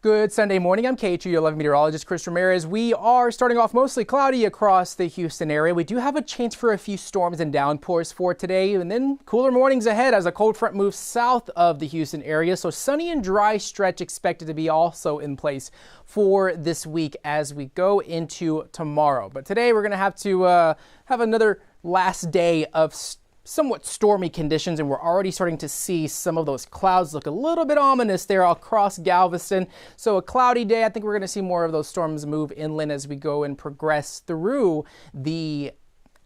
Good Sunday morning. I'm KHOU, your love meteorologist, Chris Ramirez. We are starting off mostly cloudy across the Houston area. We do have a chance for a few storms and downpours for today, and then cooler mornings ahead as a cold front moves south of the Houston area. So sunny and dry stretch expected to be also in place for this week as we go into tomorrow. But today we're going to have another last day of somewhat stormy conditions, and we're already starting to see some of those clouds look a little bit ominous there across Galveston. So a cloudy day. I think we're going to see more of those storms move inland as we go and progress through the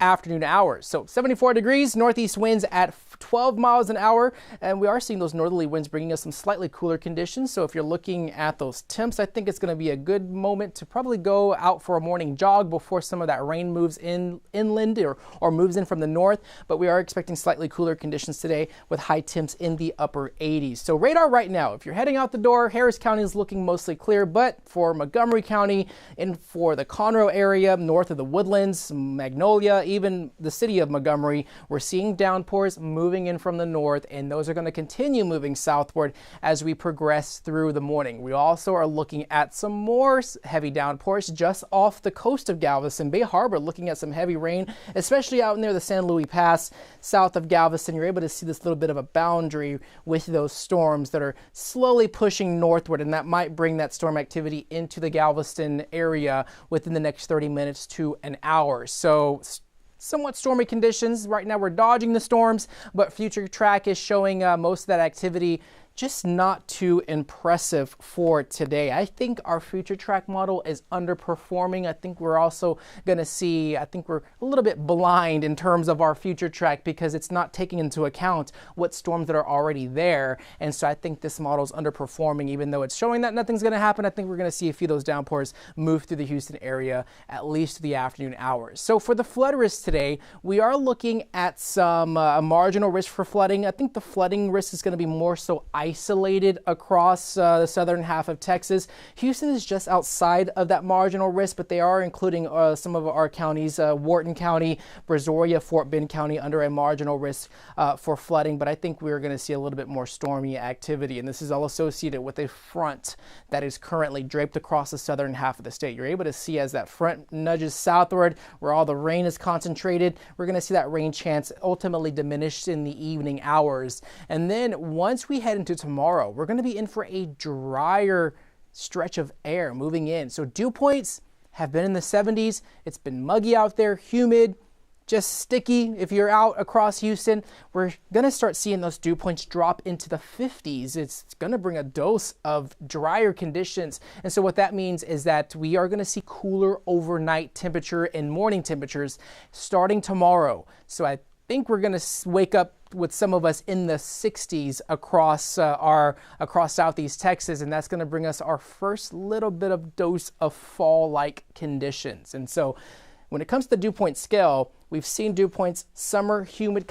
afternoon hours. So 74 degrees, northeast winds at 12 miles an hour, and we are seeing those northerly winds bringing us some slightly cooler conditions. So if you're looking at those temps, I think it's going to be a good moment to probably go out for a morning jog before some of that rain moves inland or moves in from the north. But we are expecting slightly cooler conditions today with high temps in the upper 80s. So radar right now, if you're heading out the door, Harris County is looking mostly clear, but for Montgomery County and for the Conroe area, north of the Woodlands, Magnolia, even the city of Montgomery, we're seeing downpours moving in from the north, and those are going to continue moving southward as we progress through the morning. We also are looking at some more heavy downpours just off the coast of Galveston. Bay Harbor looking at some heavy rain, especially out near the San Luis Pass south of Galveston. You're able to see this little bit of a boundary with those storms that are slowly pushing northward, and that might bring that storm activity into the Galveston area within the next 30 minutes to an hour. So somewhat stormy conditions. Right now we're dodging the storms, but future track is showing most of that activity just not too impressive for today. I think our future track model is underperforming. I think we're also going to see, I think we're a little bit blind in terms of our future track because it's not taking into account what storms that are already there. And so I think this model is underperforming, even though it's showing that nothing's going to happen. I think we're going to see a few of those downpours move through the Houston area, at least the afternoon hours. So for the flood risk today, we are looking at some marginal risk for flooding. I think the flooding risk is going to be more so isolated across the southern half of Texas. Houston is just outside of that marginal risk, but they are including some of our counties, Wharton County, Brazoria, Fort Bend County, under a marginal risk for flooding. But I think we're going to see a little bit more stormy activity, and this is all associated with a front that is currently draped across the southern half of the state. You're able to see as that front nudges southward, where all the rain is concentrated, we're going to see that rain chance ultimately diminished in the evening hours. And then once we head into tomorrow, we're going to be in for a drier stretch of air moving in. So dew points have been in the 70s. It's been muggy out there, humid, just sticky. If you're out across Houston, we're going to start seeing those dew points drop into the 50s. It's going to bring a dose of drier conditions. And so what that means is that we are going to see cooler overnight temperature and morning temperatures starting tomorrow. So I think we're going to wake up with some of us in the 60s across southeast Texas, and that's going to bring us our first little bit of dose of fall-like conditions. And so when it comes to the dew point scale, we've seen dew points, summer humid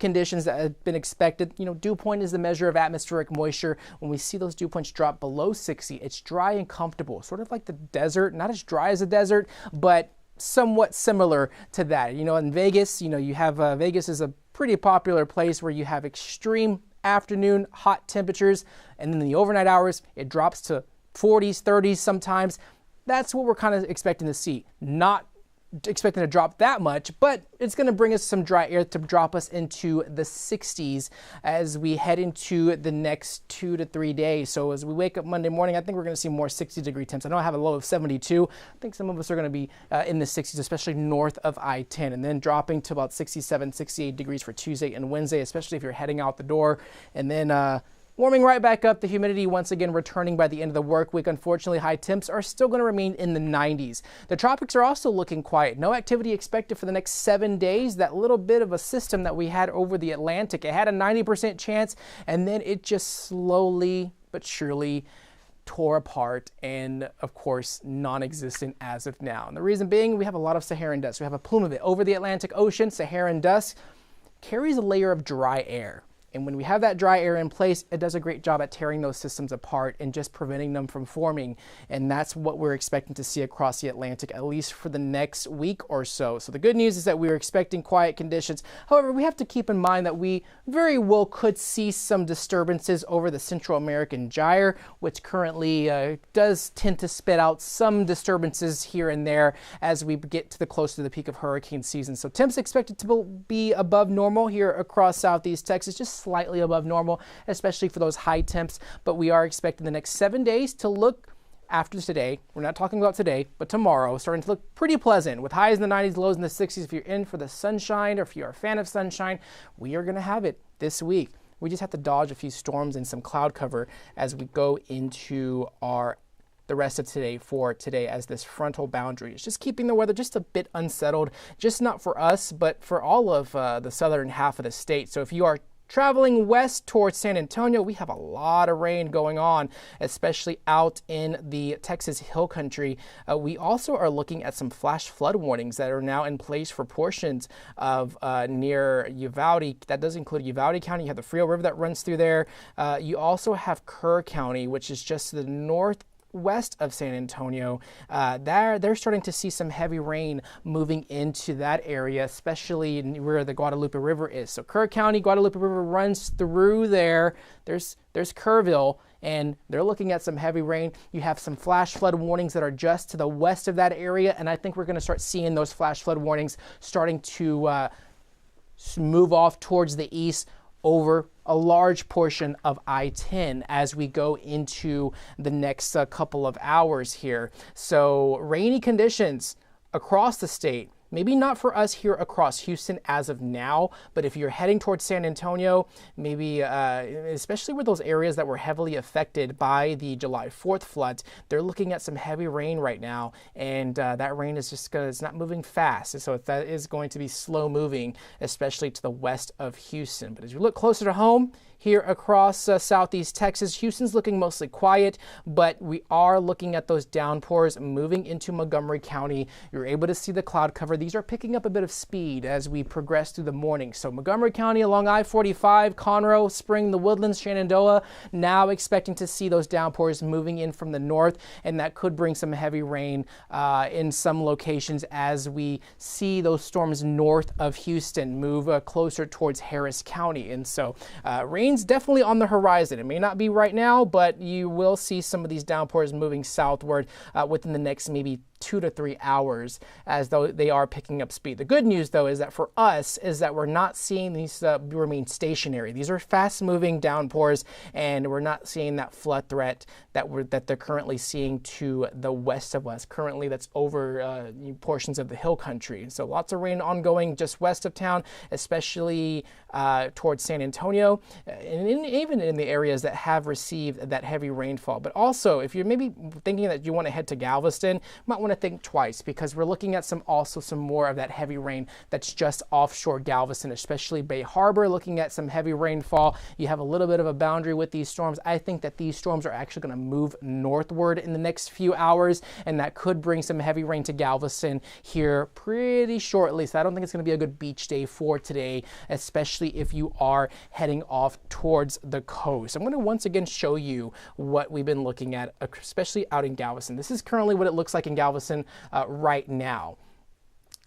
conditions that have been expected. You know, dew point is the measure of atmospheric moisture. When we see those dew points drop below 60, it's dry and comfortable, sort of like the desert, not as dry as a desert, but somewhat similar to that. You know, in Vegas, you know, you have Vegas is a pretty popular place where you have extreme afternoon hot temperatures, and then in the overnight hours it drops to 40s, 30s sometimes. That's what we're kind of expecting to see. Not expecting to drop that much, but it's going to bring us some dry air to drop us into the 60s as we head into the next 2 to 3 days. So as we wake up Monday morning, I think we're going to see more 60-degree temps. I know I have a low of 72. I think some of us are going to be in the 60s, especially north of I-10, and then dropping to about 67, 68 degrees for Tuesday and Wednesday, especially if you're heading out the door. And then warming right back up, the humidity once again returning by the end of the work week. Unfortunately, high temps are still going to remain in the 90s. The tropics are also looking quiet. No activity expected for the next 7 days. That little bit of a system that we had over the Atlantic, it had a 90% chance, and then it just slowly but surely tore apart and, of course, non-existent as of now. And the reason being, we have a lot of Saharan dust. We have a plume of it over the Atlantic Ocean. Saharan dust carries a layer of dry air. And when we have that dry air in place, it does a great job at tearing those systems apart and just preventing them from forming. And that's what we're expecting to see across the Atlantic, at least for the next week or so. So the good news is that we're expecting quiet conditions. However, we have to keep in mind that we very well could see some disturbances over the Central American gyre, which currently does tend to spit out some disturbances here and there as we get to the close to the peak of hurricane season. So temps expected to be above normal here across southeast Texas, just slightly above normal, especially for those high temps. But we are expecting the next 7 days to look, after today, we're not talking about today, but tomorrow, starting to look pretty pleasant with highs in the 90s, lows in the 60s. If you're in for the sunshine or if you're a fan of sunshine, we are going to have it this week. We just have to dodge a few storms and some cloud cover as we go into the rest of today as this frontal boundary is just keeping the weather just a bit unsettled, just not for us, but for all of the southern half of the state. So if you are traveling west towards San Antonio, we have a lot of rain going on, especially out in the Texas Hill Country. We also are looking at some flash flood warnings that are now in place for portions of near Uvalde. That does include Uvalde County. You have the Frio River that runs through there. You also have Kerr County, which is just to the northwest of San Antonio. They're starting to see some heavy rain moving into that area, especially where the Guadalupe River is. So Kerr County, Guadalupe River runs through there. There's Kerrville, and they're looking at some heavy rain. You have some flash flood warnings that are just to the west of that area, and I think we're going to start seeing those flash flood warnings starting to move off towards the east over a large portion of I-10 as we go into the next couple of hours here. So rainy conditions across the state. Maybe not for us here across Houston as of now, but if you're heading towards San Antonio, maybe especially with those areas that were heavily affected by the July 4th floods, they're looking at some heavy rain right now, and that rain is just it's not moving fast, and so that is going to be slow moving, especially to the west of Houston. But as you look closer to home, here across southeast Texas, Houston's looking mostly quiet, but we are looking at those downpours moving into Montgomery County. You're able to see the cloud cover. These are picking up a bit of speed as we progress through the morning. So Montgomery County along I-45, Conroe, Spring, the Woodlands, Shenandoah, now expecting to see those downpours moving in from the north, and that could bring some heavy rain in some locations as we see those storms north of Houston move closer towards Harris County. And so rain's definitely on the horizon. It may not be right now, but you will see some of these downpours moving southward within the next maybe 2 to 3 hours as though they are picking up speed. The good news, though, is that for us is that we're not seeing these remain stationary. These are fast-moving downpours, and we're not seeing that flood threat that they're currently seeing to the west of us. Currently, that's over portions of the hill country. So lots of rain ongoing just west of town, especially towards San Antonio, and even in the areas that have received that heavy rainfall. But also, if you're maybe thinking that you want to head to Galveston, you might want to think twice, because we're looking at some more of that heavy rain that's just offshore Galveston, especially Bay Harbor, looking at some heavy rainfall. You have a little bit of a boundary with these storms. I think that these storms are actually going to move northward in the next few hours, and that could bring some heavy rain to Galveston here pretty shortly. So I don't think it's going to be a good beach day for today, especially if you are heading off towards the coast. I'm going to once again show you what we've been looking at, especially out in Galveston. This is currently what it looks like in Galveston right now.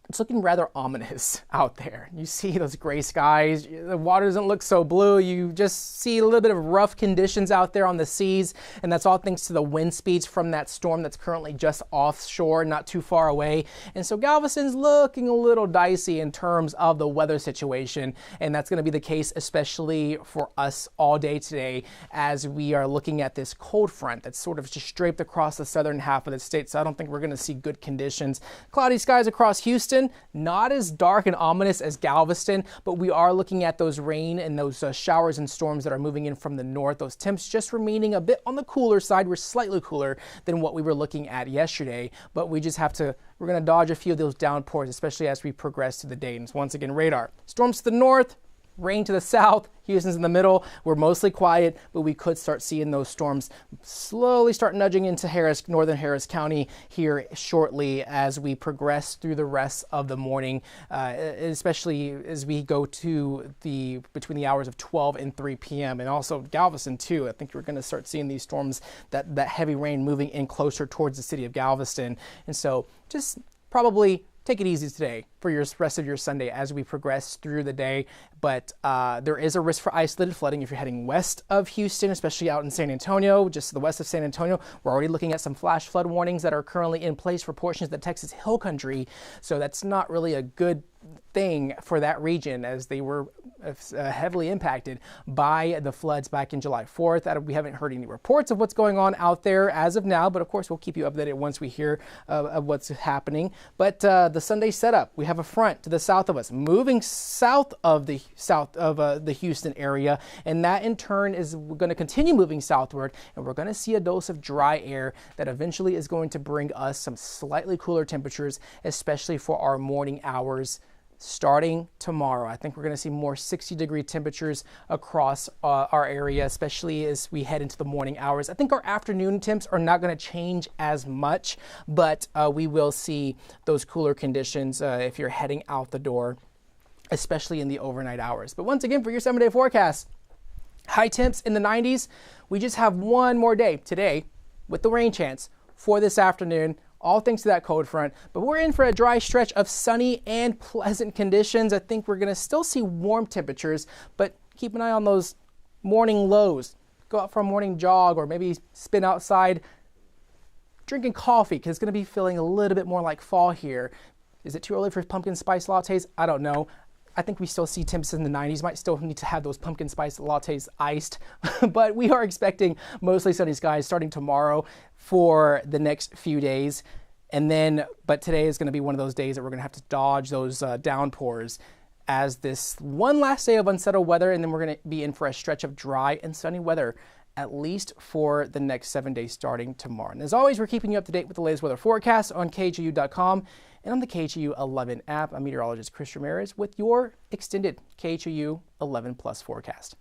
It's looking rather ominous out there. You see those gray skies. The water doesn't look so blue. You just see a little bit of rough conditions out there on the seas, and that's all thanks to the wind speeds from that storm that's currently just offshore, not too far away. And so Galveston's looking a little dicey in terms of the weather situation, and that's going to be the case especially for us all day today as we are looking at this cold front that's sort of just draped across the southern half of the state. So I don't think we're going to see good conditions. Cloudy skies across Houston. Not as dark and ominous as Galveston, but we are looking at those rain and those showers and storms that are moving in from the north. Those temps just remaining a bit on the cooler side. We're slightly cooler than what we were looking at yesterday, but we're going to dodge a few of those downpours, especially as we progress through the day. And once again, radar. Storms to the north, rain to the south. Houston's in the middle. We're mostly quiet, but we could start seeing those storms slowly start nudging into northern Harris County here shortly as we progress through the rest of the morning, especially as we go to between the hours of 12 and 3 p.m. and also Galveston too. I think we're going to start seeing these storms, that heavy rain moving in closer towards the city of Galveston. And so just probably take it easy today for your rest of your Sunday as we progress through the day. But there is a risk for isolated flooding if you're heading west of Houston, especially out in San Antonio, just to the west of San Antonio. We're already looking at some flash flood warnings that are currently in place for portions of the Texas Hill Country. So that's not really a good thing for that region, as they were heavily impacted by the floods back in July 4th. We haven't heard any reports of what's going on out there as of now, but of course we'll keep you updated once we hear of what's happening. But the Sunday setup, we have a front to the south of us moving south of the Houston area, and that in turn is going to continue moving southward, and we're going to see a dose of dry air that eventually is going to bring us some slightly cooler temperatures, especially for our morning hours starting tomorrow. I think we're going to see more 60-degree temperatures across our area, especially as we head into the morning hours. I think our afternoon temps are not going to change as much, but we will see those cooler conditions if you're heading out the door, especially in the overnight hours. But once again, for your 7-day forecast, high temps in the 90s. We just have one more day today with the rain chance for this afternoon, all thanks to that cold front. But we're in for a dry stretch of sunny and pleasant conditions. I think we're going to still see warm temperatures, but keep an eye on those morning lows. Go out for a morning jog or maybe spin outside drinking coffee, because it's going to be feeling a little bit more like fall here. Is it too early for pumpkin spice lattes? I don't know. I think we still see temps in the 90s. Might still need to have those pumpkin spice lattes iced, but we are expecting mostly sunny skies starting tomorrow for the next few days. And then, but today is going to be one of those days that we're going to have to dodge those downpours as this one last day of unsettled weather, and then we're going to be in for a stretch of dry and sunny weather, at least for the next 7 days starting tomorrow. And as always, we're keeping you up to date with the latest weather forecast on KHOU.com and on the KHOU 11 app. I'm meteorologist Chris Ramirez with your extended KHOU 11 Plus forecast.